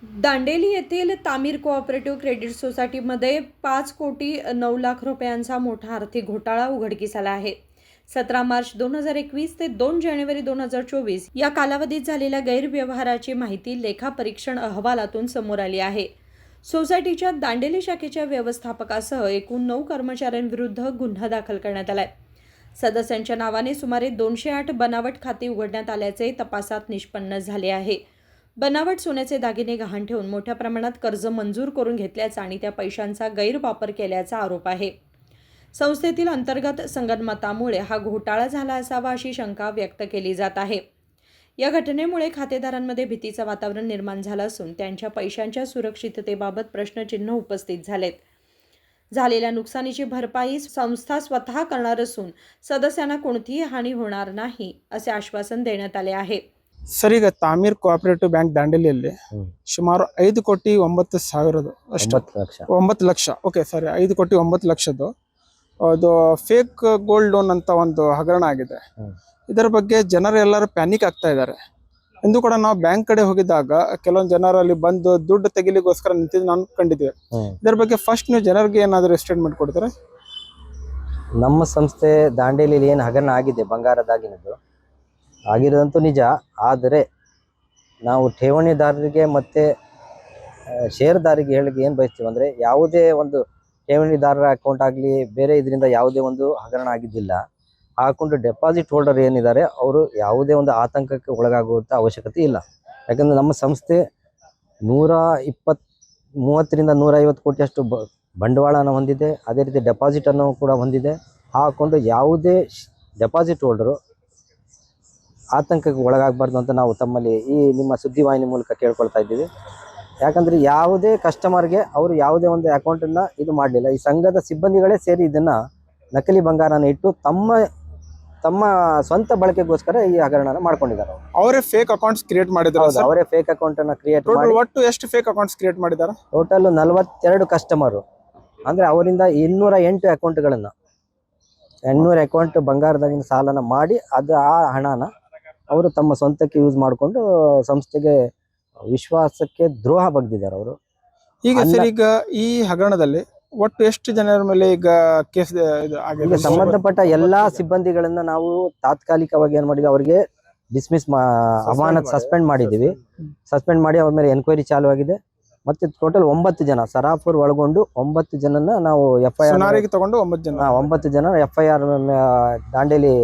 दांडेली येथील तामीर cooperative credit सोसायटीमध्ये 5,09,00,000 रुपयांचा मोठा आर्थिक घोटाळा उघडकीस आला आहे. 17 मार्च 2021 ते 2 जानेवारी 2024 या कालावधीत झालेल्या गैरव्यवहाराची माहिती लेखापरीक्षण अहवालातून समोर आली आहे. सोसायटीच्या दांडेली शाखेच्या व्यवस्थापकासह एकूण 9 कर्मचाऱ्यांविरुद्ध गुन्हा दाखल करण्यात आलाय. सदस्यांच्या नावाने सुमारे 208 बनावट खाती उघडण्यात आल्याचे तपासात निष्पन्न झाले आहे. बनावट सोन्याचे दागिने गहाण ठेवून मोठ्या प्रमाणात कर्ज मंजूर करून घेतल्याचा आणि त्या पैशांचा गैरवापर केल्याचा आरोप आहे. संस्थेतील अंतर्गत संगनमतामुळे हा घोटाळा झाला असावा अशी शंका व्यक्त केली जात आहे. या घटनेमुळे खातेदारांमध्ये भीतीचं वातावरण निर्माण झालं असून त्यांच्या पैशांच्या सुरक्षिततेबाबत प्रश्नचिन्ह उपस्थित झालेत. झालेल्या नुकसानीची भरपाई संस्था स्वतः करणार असून सदस्यांना कोणतीही हानी होणार नाही असे आश्वासन देण्यात आले आहे. ಸರ್, ಈಗ ತಾಮೀರ್ ಕೋಆಪರೇಟಿವ್ ಬ್ಯಾಂಕ್ ದಾಂಡೇಲಿಯಲ್ಲಿ ಸುಮಾರು 5,09,00,000 ಅಷ್ಟು 9 ಲಕ್ಷ ಓಕೆ ಸರಿ 5,09,00,000 ಅದು ಫೇಕ್ ಗೋಲ್ಡ್ ಲೋನ್ ಅಂತ ಒಂದು ಹಗರಣ ಆಗಿದೆ. ಇದರ ಬಗ್ಗೆ ಜನರೆಲ್ಲರೂ ಪ್ಯಾನಿಕ್ ಆಗ್ತಾ ಇದ್ದಾರೆ. ಇಂದು ಕೂಡ ನಾವು ಬ್ಯಾಂಕ್ ಕಡೆ ಹೋಗಿದ್ದಾಗ ಕೆಲವೊಂದು ಜನರು ಅಲ್ಲಿ ಬಂದು ದುಡ್ಡು ತೆಗಿಲಿಗೋಸ್ಕರ ನಿಂತಿದ್ದು ನಾನು ಕಂಡಿದ್ದೇವೆ. ಇದರ ಬಗ್ಗೆ ಫಸ್ಟ್ ನೀವು ಜನರಿಗೆ ಏನಾದರೂ ಸ್ಟೇಟ್ಮೆಂಟ್ ಕೊಡ್ತೀರಾ? ನಮ್ಮ ಸಂಸ್ಥೆ ದಾಂಡೇಲಿಯಲ್ಲಿ ಏನು ಹಗರಣ ಆಗಿದೆ ಬಂಗಾರದಾಗಿನದು ಆಗಿರೋದಂತೂ ನಿಜ. ಆದರೆ ನಾವು ಠೇವಣಿದಾರರಿಗೆ ಮತ್ತು ಷೇರುದಾರರಿಗೆ ಹೇಳಿಕೆ ಏನು ಬಯಸ್ತೀವಿ ಅಂದರೆ, ಯಾವುದೇ ಒಂದು ಠೇವಣಿದಾರರ ಅಕೌಂಟ್ ಆಗಲಿ ಬೇರೆ ಇದರಿಂದ ಯಾವುದೇ ಒಂದು ಹಗರಣ ಆಗಿದ್ದಿಲ್ಲ. ಆ ಅಕೌಂಟ್ ಡೆಪಾಸಿಟ್ ಹೋಲ್ಡರ್ ಏನಿದ್ದಾರೆ ಅವರು ಯಾವುದೇ ಒಂದು ಆತಂಕಕ್ಕೆ ಒಳಗಾಗುವಂಥ ಅವಶ್ಯಕತೆ ಇಲ್ಲ. ಯಾಕಂದರೆ ನಮ್ಮ ಸಂಸ್ಥೆ 130ರಿಂದ 150 ಕೋಟಿಯಷ್ಟು ಬಂಡವಾಳನ ಹೊಂದಿದೆ. ಅದೇ ರೀತಿ ಡೆಪಾಸಿಟನ್ನು ಕೂಡ ಹೊಂದಿದೆ. ಆ ಅಕೌಂಟ್ ಯಾವುದೇ ಡೆಪಾಸಿಟ್ ಹೋಲ್ಡರು ಆತಂಕಕ್ಕೆ ಒಳಗಾಗಬಾರ್ದು ಅಂತ ನಾವು ತಮ್ಮಲ್ಲಿ ಈ ನಿಮ್ಮ ಸುದ್ದಿವಾಹಿನಿ ಮೂಲಕ ಕೇಳ್ಕೊಳ್ತಾ ಇದ್ದೀವಿ. ಯಾಕಂದರೆ ಯಾವುದೇ ಕಸ್ಟಮರ್ಗೆ ಅವರು ಯಾವುದೇ ಒಂದು ಅಕೌಂಟನ್ನು ಇದು ಮಾಡಲಿಲ್ಲ. ಈ ಸಂಘದ ಸಿಬ್ಬಂದಿಗಳೇ ಸೇರಿ ಇದನ್ನು ನಕಲಿ ಬಂಗಾರನ ಇಟ್ಟು ತಮ್ಮ ಸ್ವಂತ ಬಳಕೆಗೋಸ್ಕರ ಈ ಹಗರಣನ ಮಾಡ್ಕೊಂಡಿದ್ದಾರೆ. ಅವರೇ ಫೇಕ್ ಅಕೌಂಟ್ಸ್ ಕ್ರಿಯೇಟ್ ಮಾಡಿದ್ದಾರೆ. ಅವರೇ ಫೇಕ್ ಅಕೌಂಟನ್ನು ಕ್ರಿಯೇಟ್ ಮಾಡಿ ಒಟ್ಟು ಎಷ್ಟು ಫೇಕ್ ಅಕೌಂಟ್ಸ್ ಕ್ರಿಯೇಟ್ ಮಾಡಿದ್ದಾರೆ? ಟೋಟಲ್ 42 ಕಸ್ಟಮರು, ಅಂದರೆ ಅವರಿಂದ 208 ಅಕೌಂಟ್ಗಳನ್ನು 800 ಅಕೌಂಟ್ ಬಂಗಾರದಾಗಿನ ಸಾಲನ ಮಾಡಿ ಆ ಹಣನ ಅವರು ತಮ್ಮ ಸ್ವಂತಕ್ಕೆ ಯೂಸ್ ಮಾಡಿಕೊಂಡು ಸಂಸ್ಥೆಗೆ ವಿಶ್ವಾಸಕ್ಕೆ ದ್ರೋಹ ಬಗ್ದಿದ್ದಾರೆ ಅವರು. ಈಗ ಸರ್, ಈಗ ಈ ಹಗರಣದಲ್ಲಿ ಒಟ್ಟು ಎಷ್ಟು ಜನರ ಮೇಲೆ ಈಗ ಕೇಸ್ ಈಗ ಸಂಬಂಧಪಟ್ಟ ಎಲ್ಲಾ ಸಿಬ್ಬಂದಿಗಳನ್ನ ನಾವು ತಾತ್ಕಾಲಿಕವಾಗಿ ಏನ್ ಮಾಡಿದ್ವಿ, ಅವರಿಗೆ ಡಿಸ್ಮಿಸ್ ಅಮಾನತ್ ಸಸ್ಪೆಂಡ್ ಮಾಡಿದ್ದೀವಿ. ಸಸ್ಪೆಂಡ್ ಮಾಡಿ ಅವ್ರ ಮೇಲೆ ಎನ್ಕ್ವೈರಿ ಚಾಲು ಆಗಿದೆ. ಮತ್ತೆ ಟೋಟಲ್ 9 ಜನ ಸರಾಫರ್ ಒಳಗೊಂಡು 9 ಜನನ ನಾವು FIR ತಗೊಂಡು 9 ಜನ FIR Dandeli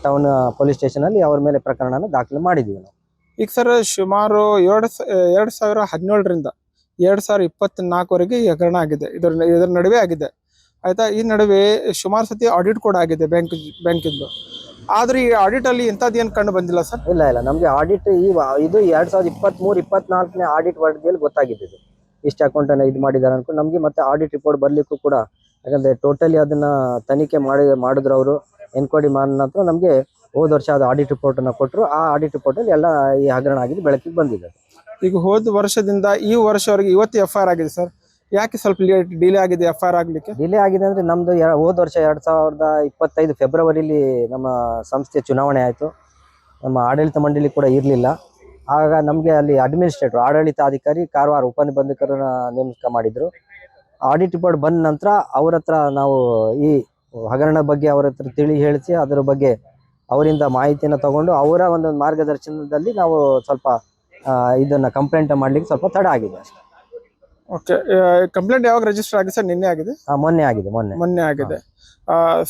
town police station ಅಲ್ಲಿ ಅವ್ರ ಮೇಲೆ ಪ್ರಕರಣನ ದಾಖಲೆ ಮಾಡಿದ್ದೀವಿ ನಾವು. ಈಗ ಸರ್, ಸುಮಾರು 2017ರಿಂದ 2024ವರೆಗೆ ಈ ಹಗರಣ ಆಗಿದೆ. ಇದರ ನಡುವೆ ಆಗಿದೆ ಆಯ್ತಾ. ಈ ನಡುವೆ ಸುಮಾರು ಸತಿ ಆಡಿಟ್ ಕೂಡ ಆಗಿದೆ ಬ್ಯಾಂಕಿಂದು. ಆದ್ರೆ ಈ ಆಡಿಟ್ ಅಲ್ಲಿ ಇಂಥದ್ದು ಏನು ಕಂಡು ಬಂದಿಲ್ಲ ಸರ್? ಇಲ್ಲ, ನಮಗೆ ಆಡಿಟ್ ಇದು 2023-24ನೇ ಆಡಿಟ್ ವರದಿಯಲ್ಲಿ ಗೊತ್ತಾಗಿದ್ದು ಇಷ್ಟು ಅಕೌಂಟನ್ನು ಇದು ಮಾಡಿದ್ದಾರೆ ಅನ್ಕೊಂಡು ನಮಗೆ. ಮತ್ತೆ ಆಡಿಟ್ ರಿಪೋರ್ಟ್ ಬರ್ಲಿಕ್ಕೂ ಕೂಡ, ಯಾಕಂದ್ರೆ ಟೋಟಲಿ ಅದನ್ನ ತನಿಖೆ ಮಾಡಿದ್ರು ಅವರು. ಎನ್ಕ್ವೈರಿ ಮಾಡಿದ ನಂತರ ನಮಗೆ ಹೋದ ವರ್ಷ ಅದು ಆಡಿಟ್ ರಿಪೋರ್ಟ್ ಅನ್ನ ಕೊಟ್ಟರು. ಆ ಆಡಿಟ್ ರಿಪೋರ್ಟ್ ಅಲ್ಲಿ ಎಲ್ಲ ಈ ಹಗರಣ ಆಗಿದ್ದು ಬೆಳಕಿಗೆ ಬಂದಿದೆ. ಈಗ ಹೋದ ವರ್ಷದಿಂದ ಈ ವರ್ಷವರೆಗೆ ಇವತ್ತು FIR ಆಗಿದೆ ಸರ್. ಯಾಕೆ ಸ್ವಲ್ಪ ಡಿಲೇ ಆಗಿದೆ FIR ಆಗ್ಲಿಕ್ಕೆ? ಡಿಲೇ ಆಗಿದೆ ಅಂದ್ರೆ ನಮ್ದು ಹೋದ ವರ್ಷ 2025 ಫೆಬ್ರವರಿಲಿ ನಮ್ಮ ಸಂಸ್ಥೆ ಚುನಾವಣೆ ಆಯಿತು. ನಮ್ಮ ಆಡಳಿತ ಮಂಡಳಿ ಕೂಡ ಇರಲಿಲ್ಲ. ಆಗ ನಮಗೆ ಅಲ್ಲಿ ಅಡ್ಮಿನಿಸ್ಟ್ರೇಟರ್ ಆಡಳಿತಾಧಿಕಾರಿ ಕಾರವಾರ ಉಪನಿಬಂಧಕರನ್ನ ನೇಮಕ ಮಾಡಿದ್ರು. ಆಡಿಟ್ ರಿಪೋರ್ಟ್ ಬಂದ ನಂತರ ಅವ್ರ ಹತ್ರ ನಾವು ಈ ಹಗರಣ ಬಗ್ಗೆ ಅವ್ರ ಹತ್ರ ಹೇಳಿಸಿ ಅದರ ಬಗ್ಗೆ ಅವರಿಂದ ಮಾಹಿತಿಯನ್ನು ತಗೊಂಡು ಅವರ ಒಂದು ಮಾರ್ಗದರ್ಶನದಲ್ಲಿ ನಾವು ಸ್ವಲ್ಪ ಇದನ್ನ ಕಂಪ್ಲೇಂಟ್ ಮಾಡ್ಲಿಕ್ಕೆ ಸ್ವಲ್ಪ ತಡ ಆಗಿದೆ ಅಷ್ಟೇ. ಓಕೆ, ಕಂಪ್ಲೇಂಟ್ ಯಾವಾಗ ರಿಜಿಸ್ಟರ್ ಆಗಿದೆ ಸರ್? ನಿನ್ನೆ ಆಗಿದೆ? ಮೊನ್ನೆ ಆಗಿದೆ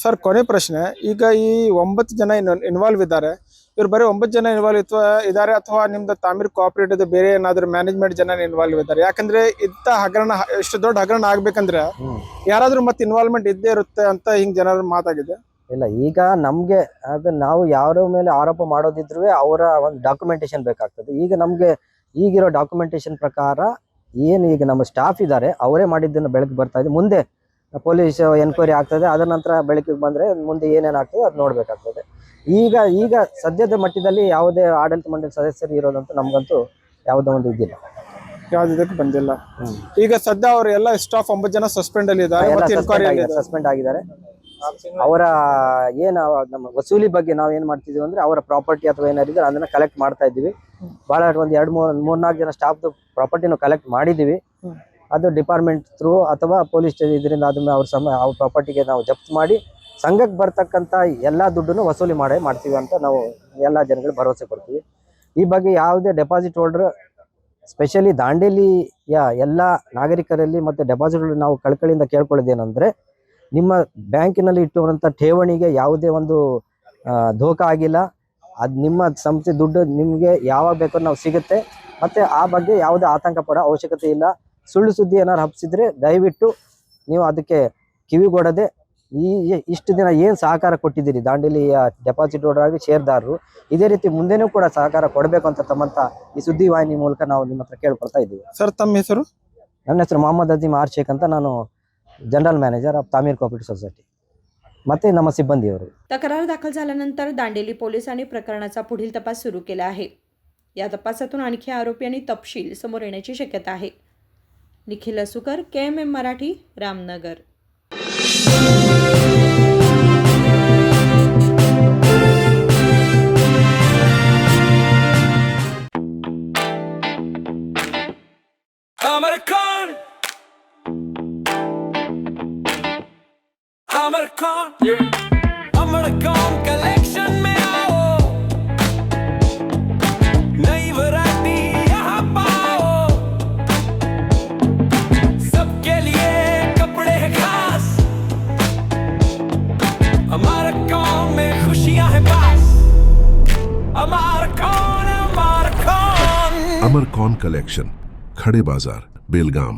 ಸರ್. ಕೊನೆ ಪ್ರಶ್ನೆ, ಈಗ ಈ 9 ಜನ ಇನ್ವಾಲ್ವ್ ಇದ್ದಾರೆ. ಇವ್ರು ಬರೀ 9 ಜನ ಇನ್ವಾಲ್ವ್ ಇದ್ದಾರೆ ಅಥವಾ ನಿಮ್ದು ತಾಮೀರ್ ಕೋಆಪರೇಟಿವ್ ಬೇರೆ ಏನಾದ್ರು ಮ್ಯಾನೇಜ್ಮೆಂಟ್ ಜನ ಇನ್ವಾಲ್ವ್ ಇದ್ದಾರೆ? ಯಾಕಂದ್ರೆ ಇಂಥ ಹಗರಣ ಇಷ್ಟು ದೊಡ್ಡ ಹಗರಣ ಆಗ್ಬೇಕಂದ್ರೆ ಯಾರಾದ್ರೂ ಮತ್ತೆ ಇನ್ವಾಲ್ವ್ಮೆಂಟ್ ಇದ್ದೇ ಇರುತ್ತೆ ಅಂತ ಹಿಂಗ್ ಜನರ ಮಾತಾಗಿದೆ. ಇಲ್ಲ, ಈಗ ನಮ್ಗೆ ಅದು ನಾವು ಯಾರ ಮೇಲೆ ಆರೋಪ ಮಾಡೋದಿದ್ರು ಅವರ ಒಂದು ಡಾಕ್ಯುಮೆಂಟೇಶನ್ ಬೇಕಾಗ್ತದೆ. ಈಗ ನಮ್ಗೆ ಈಗಿರೋ ಡಾಕ್ಯುಮೆಂಟೇಶನ್ ಪ್ರಕಾರ ಏನು ಈಗ ನಮ್ಮ ಸ್ಟಾಫ್ ಇದ್ದಾರೆ ಅವರೇ ಮಾಡಿದ್ದನ್ನು ಬೆಳಕಿಗೆ ಬರ್ತಾ ಇದೆ. ಮುಂದೆ ಪೊಲೀಸ್ ಎನ್ಕ್ವೈರಿ ಆಗ್ತದೆ. ಅದರ ನಂತರ ಬೆಳಕಿಗೆ ಬಂದ್ರೆ ಮುಂದೆ ಏನೇನಾಗ್ತದೆ ಅದು ನೋಡ್ಬೇಕಾಗ್ತದೆ. ಈಗ ಸದ್ಯದ ಮಟ್ಟದಲ್ಲಿ ಯಾವುದೇ ಆಡಳಿತ ಮಂಡಳಿ ಸದಸ್ಯರು ಇರೋದಂತ ನಮ್ಗಂತೂ ಯಾವುದೋ ಒಂದು ಇದಿಲ್ಲ, ಯಾವುದಕ್ಕೆ ಬಂದಿಲ್ಲ. ಈಗ ಸದ್ಯ ಅವ್ರ ಎಲ್ಲ ಸ್ಟಾಫ್ 9 ಜನ ಸಸ್ಪೆಂಡ್ ಅಲ್ಲಿ ಇದ್ದಾರೆ, ಸಸ್ಪೆಂಡ್ ಆಗಿದ್ದಾರೆ. ಅವರ ಏನು ನಮ್ಮ ವಸೂಲಿ ಬಗ್ಗೆ ನಾವು ಏನು ಮಾಡ್ತಿದೀವಿ ಅಂದ್ರೆ ಅವರ ಪ್ರಾಪರ್ಟಿ ಅಥವಾ ಏನಾರಿದ್ರೆ ಅದನ್ನ ಕಲೆಕ್ಟ್ ಮಾಡ್ತಾ ಇದ್ದೀವಿ. ಭಾಳ ಒಂದು 2-3-4 ಜನ ಸ್ಟಾಫ್ದು ಪ್ರಾಪರ್ಟಿನೂ ಕಲೆಕ್ಟ್ ಮಾಡಿದ್ದೀವಿ. ಅದು ಡಿಪಾರ್ಟ್ಮೆಂಟ್ ಥ್ರೂ ಅಥವಾ ಪೊಲೀಸ್ ಇದರಿಂದ ಅದನ್ನ ಅವ್ರ ಪ್ರಾಪರ್ಟಿಗೆ ನಾವು ಜಪ್ತ್ ಮಾಡಿ ಸಂಘಕ್ಕೆ ಬರ್ತಕ್ಕಂಥ ಎಲ್ಲ ದುಡ್ಡನ್ನು ವಸೂಲಿ ಮಾಡ್ತೀವಿ ಅಂತ ನಾವು ಎಲ್ಲ ಜನಗಳಿಗೆ ಭರವಸೆ ಕೊಡ್ತೀವಿ. ಈ ಬಗ್ಗೆ ಯಾವುದೇ ಡೆಪಾಸಿಟ್ ಹೋಲ್ಡರ್ ಸ್ಪೆಷಲಿ ದಾಂಡೇಲಿಯ ಎಲ್ಲ ನಾಗರಿಕರಲ್ಲಿ ಮತ್ತು ಡೆಪಾಸಿಟ್ ನಾವು ಕಳಕಳಿಯಿಂದ ಕೇಳ್ಕೊಳ್ಳೋದೇನೆಂದರೆ, ನಿಮ್ಮ ಬ್ಯಾಂಕಿನಲ್ಲಿ ಇಟ್ಟಿರುವಂಥ ಠೇವಣಿಗೆ ಯಾವುದೇ ಒಂದು ಧೋಖಾ ಆಗಿಲ್ಲ. ಅದು ನಿಮ್ಮ ಸಂಸ್ಥೆ ದುಡ್ಡು ನಿಮಗೆ ಯಾವಾಗ ಬೇಕಾದ್ರೂ ನಾವು ಸಿಗುತ್ತೆ. ಮತ್ತು ಆ ಬಗ್ಗೆ ಯಾವುದೇ ಆತಂಕ ಪಡೋ ಅವಶ್ಯಕತೆ ಇಲ್ಲ. ಸುಳ್ಳು ಸುದ್ದಿ ಏನಾದ್ರು ಹಬ್ಸಿದ್ರೆ ದಯವಿಟ್ಟು ನೀವು ಅದಕ್ಕೆ ಕಿವಿಗೊಡದೆ ಇಷ್ಟು ದಿನ ಏನು ಸಹಕಾರ ಕೊಟ್ಟಿದ್ದೀರಿ ದಾಂಡೇಲಿಯ ಡೆಪಾಸಿಟ್ ಹೋಲ್ಡರ್ ಆಗಿ ಷೇರ್ದಾರರು, ಇದೇ ರೀತಿ ಮುಂದೆನೂ ಕೂಡ ಸಹಕಾರ ಕೊಡಬೇಕು ಅಂತ ತಮ್ಮಂತ ಈ ಸುದ್ದಿ ವಾಹಿನಿ ಮೂಲಕ ನಾವು ನಿಮ್ಮ ಹತ್ರ ಕೇಳ್ಕೊಳ್ತಾ ಇದ್ದೀವಿ. ಸರ್ ತಮ್ಮ ಹೆಸರು? ನನ್ನ ಹೆಸರು ಮೊಹಮ್ಮದ್ ಅಜೀಮ್ ಆರ್ ಶೇಖ್ ಅಂತ. ನಾನು जनरल मॅनेजर ऑफ तामीर कोऑपरेटिव्ह सोसायटी. ಮತ್ತೆ ನಮ್ಮ ಸಿಬ್ಬಂದಿಯವರು. तक्रार दाखल झाल्यानंतर दांडेली पोलिसांनी प्रकरणाचा पुढील तपास सुरू केला आहे. या तपासातून आणखी आरोपी आणि तपशील समोर येण्याची शक्यता आहे. निखिल असुकर, KMM मराठी, रामनगर. अमरकॉन कलेक्शन में आओ, नई वैरायटी यहाँ पाओ, सबके लिए कपड़े हैं खास, अमरकॉन में खुशियाँ हैं पास, अमरकॉन। अमरकॉन कलेक्शन, खड़े बाजार, बेलगाम.